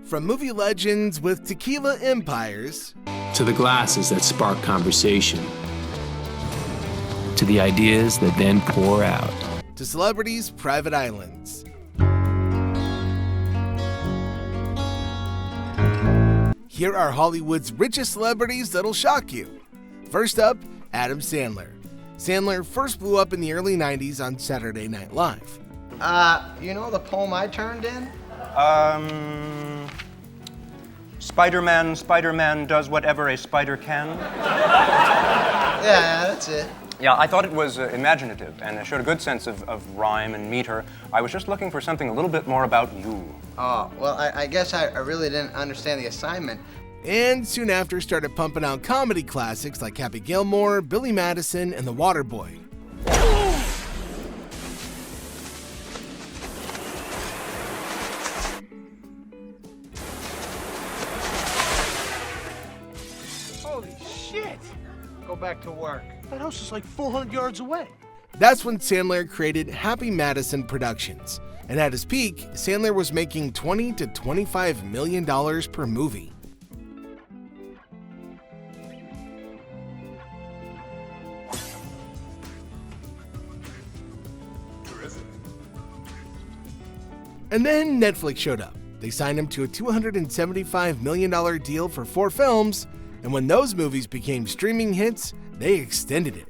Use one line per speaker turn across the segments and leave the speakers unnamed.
From movie legends with tequila empires,
to the glasses that spark conversation, to the ideas that then pour out,
to celebrities' private islands. Here are Hollywood's richest celebrities that'll shock you. First up, Adam Sandler. Sandler first blew up in the early 90s on Saturday Night Live.
You know the poem I turned in?
Spider-Man does whatever a spider can.
Yeah, that's it.
Yeah, I thought it was imaginative, and it showed a good sense of rhyme and meter. I was just looking for something a little bit more about you.
Oh, well, I guess I really didn't understand the assignment.
And soon after started pumping out comedy classics like Happy Gilmore, Billy Madison, and The Waterboy.
Holy shit! Go back to work. That house is like 400 yards away.
That's when Sandler created Happy Madison Productions. And at his peak, Sandler was making $20 to $25 million per movie. And then Netflix showed up. They signed him to a $275 million deal for 4 films, and when those movies became streaming hits, they extended it.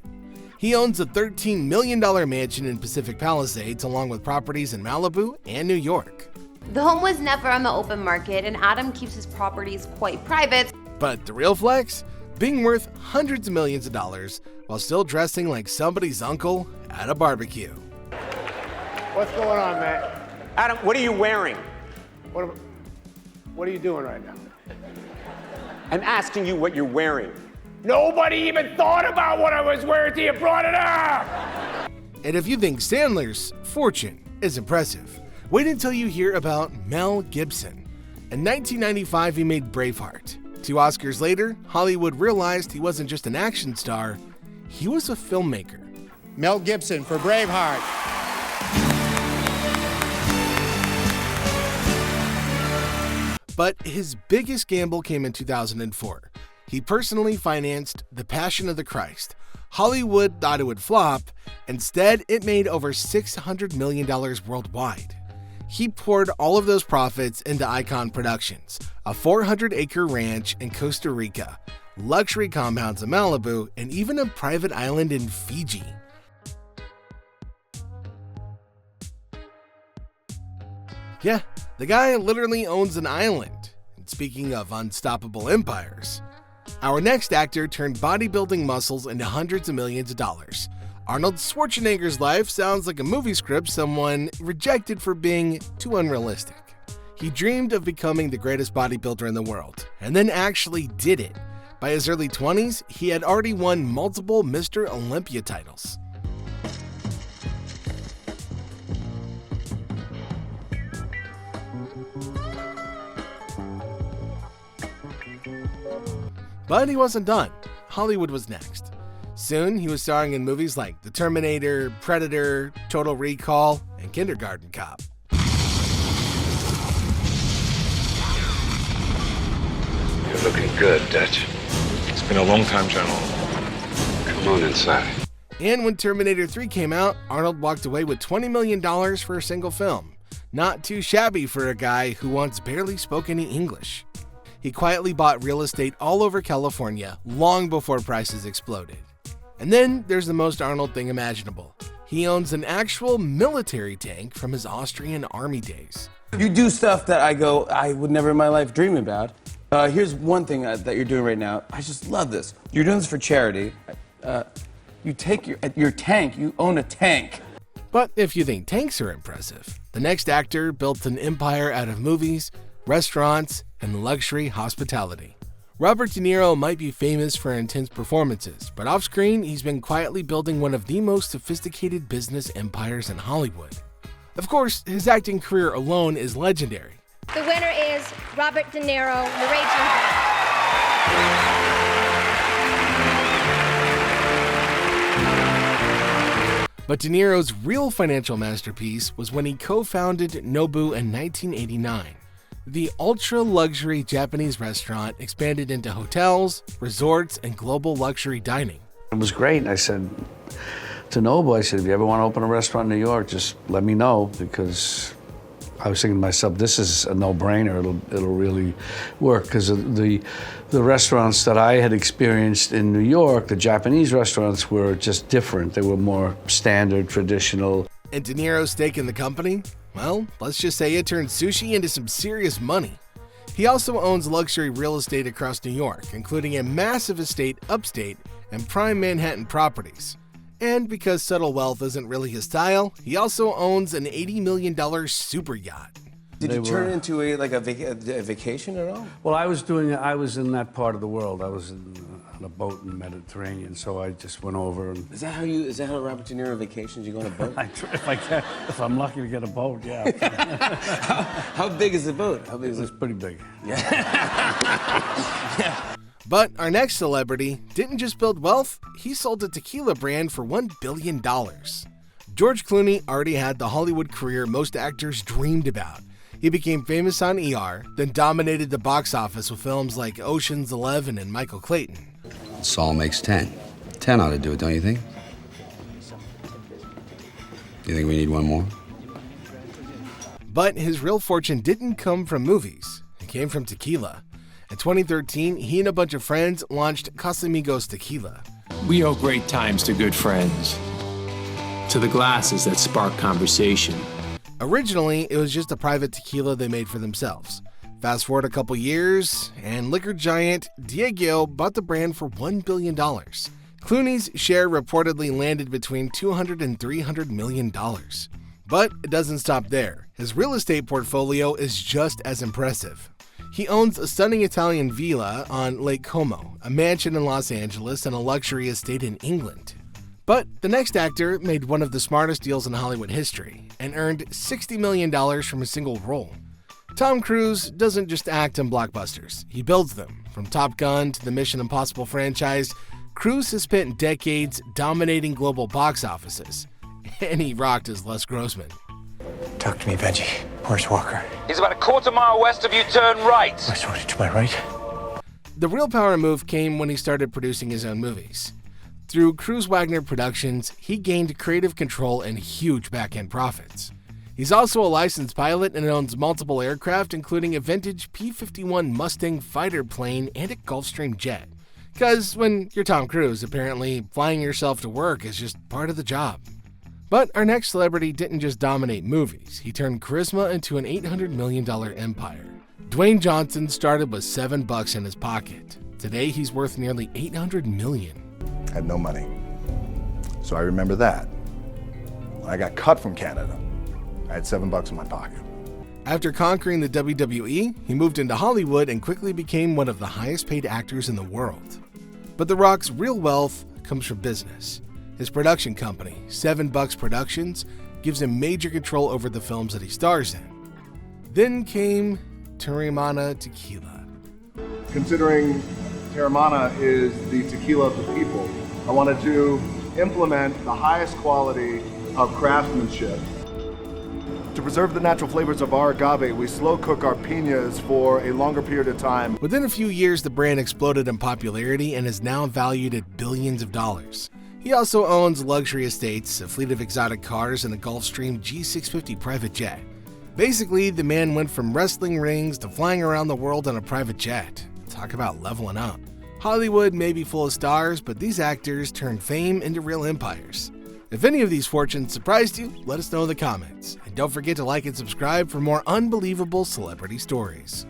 He owns a $13 million mansion in Pacific Palisades, along with properties in Malibu and New York.
The home was never on the open market, and Adam keeps his properties quite private.
But the real flex? Being worth hundreds of millions of dollars while still dressing like somebody's uncle at a barbecue.
What's going on, Matt?
Adam, what are you wearing?
What are you doing right now?
I'm asking you what you're wearing.
Nobody even thought about what I was wearing till you brought it up!
And if you think Sandler's fortune is impressive, wait until you hear about Mel Gibson. In 1995, he made Braveheart. 2 Oscars later, Hollywood realized he wasn't just an action star, he was a filmmaker.
Mel Gibson for Braveheart.
But his biggest gamble came in 2004. He personally financed The Passion of the Christ. Hollywood thought it would flop. Instead, it made over $600 million worldwide. He poured all of those profits into Icon Productions, a 400-acre ranch in Costa Rica, luxury compounds in Malibu, and even a private island in Fiji. Yeah, the guy literally owns an island. And speaking of unstoppable empires, our next actor turned bodybuilding muscles into hundreds of millions of dollars. Arnold Schwarzenegger's life sounds like a movie script someone rejected for being too unrealistic. He dreamed of becoming the greatest bodybuilder in the world, and then actually did it. By his early 20s, he had already won multiple Mr. Olympia titles. But he wasn't done. Hollywood was next. Soon, he was starring in movies like The Terminator, Predator, Total Recall, and Kindergarten Cop.
You're looking good, Dutch.
It's been a long time, General.
Come on inside.
And when Terminator 3 came out, Arnold walked away with $20 million for a single film. Not too shabby for a guy who once barely spoke any English. He quietly bought real estate all over California long before prices exploded. And then there's the most Arnold thing imaginable. He owns an actual military tank from his Austrian army days.
You do stuff that I would never in my life dream about. Here's one thing that you're doing right now. I just love this. You're doing this for charity. You take your tank, you own a tank.
But if you think tanks are impressive, the next actor built an empire out of movies, restaurants, and luxury hospitality. Robert De Niro might be famous for intense performances, but off-screen, he's been quietly building one of the most sophisticated business empires in Hollywood. Of course, his acting career alone is legendary.
The winner is Robert De Niro, The Raging Bull.
But De Niro's real financial masterpiece was when he co-founded Nobu in 1989. The ultra-luxury Japanese restaurant expanded into hotels, resorts, and global luxury dining.
It was great. I said to Noble, I said, if you ever want to open a restaurant in New York, just let me know, because I was thinking to myself, this is a no-brainer. It'll really work, because the restaurants that I had experienced in New York, the Japanese restaurants, were just different. They were more standard, traditional.
And De Niro's stake in the company? Well, let's just say it turned sushi into some serious money. He also owns luxury real estate across New York, including a massive estate upstate and prime Manhattan properties. And because subtle wealth isn't really his style, he also owns an $80 million super yacht.
Did you turn it into a vacation at all?
Well, I was in that part of the world. I was on a boat in the Mediterranean, so I just went over. And
Is that how Robert De Niro vacations? You go on a boat?
if I'm lucky to get a boat, yeah.
How big is the boat? How big is it?
It's pretty big.
Yeah.
But our next celebrity didn't just build wealth, he sold a tequila brand for $1 billion. George Clooney already had the Hollywood career most actors dreamed about. He became famous on ER, then dominated the box office with films like Ocean's 11 and Michael Clayton.
Saul makes 10. 10 ought to do it, don't you think? You think we need one more?
But his real fortune didn't come from movies. It came from tequila. In 2013, he and a bunch of friends launched Casamigos Tequila.
We owe great times to good friends, to the glasses that spark conversation.
Originally, it was just a private tequila they made for themselves. Fast forward a couple years, and liquor giant Diageo bought the brand for $1 billion. Clooney's share reportedly landed between $200 and $300 million. But it doesn't stop there. His real estate portfolio is just as impressive. He owns a stunning Italian villa on Lake Como, a mansion in Los Angeles, and a luxury estate in England. But the next actor made one of the smartest deals in Hollywood history and earned $60 million from a single role. Tom Cruise doesn't just act in blockbusters, he builds them. From Top Gun to the Mission Impossible franchise, Cruise has spent decades dominating global box offices. And he rocked as Les Grossman.
Talk to me, Benji. Where's Walker?
He's about a quarter-mile west of you, turn right.
Sorry, to my right.
The real power move came when he started producing his own movies. Through Cruise Wagner Productions, he gained creative control and huge back-end profits. He's also a licensed pilot and owns multiple aircraft, including a vintage P-51 Mustang fighter plane and a Gulfstream jet. Because when you're Tom Cruise, apparently flying yourself to work is just part of the job. But our next celebrity didn't just dominate movies, he turned charisma into an $800 million empire. Dwayne Johnson started with $7 in his pocket. Today he's worth nearly $800 million.
I had no money. So I remember that. When I got cut from Canada, I had $7 in my pocket.
After conquering the WWE, he moved into Hollywood and quickly became one of the highest paid actors in the world. But The Rock's real wealth comes from business. His production company, $7 Productions, gives him major control over the films that he stars in. Then came Teremana Tequila.
Considering Teremana is the tequila of the people, I wanted to implement the highest quality of craftsmanship. To preserve the natural flavors of our agave, we slow cook our piñas for a longer period of time.
Within a few years, the brand exploded in popularity and is now valued at billions of dollars. He also owns luxury estates, a fleet of exotic cars, and a Gulfstream G650 private jet. Basically, the man went from wrestling rings to flying around the world on a private jet. Talk about leveling up. Hollywood may be full of stars, but these actors turn fame into real empires. If any of these fortunes surprised you, let us know in the comments. And don't forget to like and subscribe for more unbelievable celebrity stories.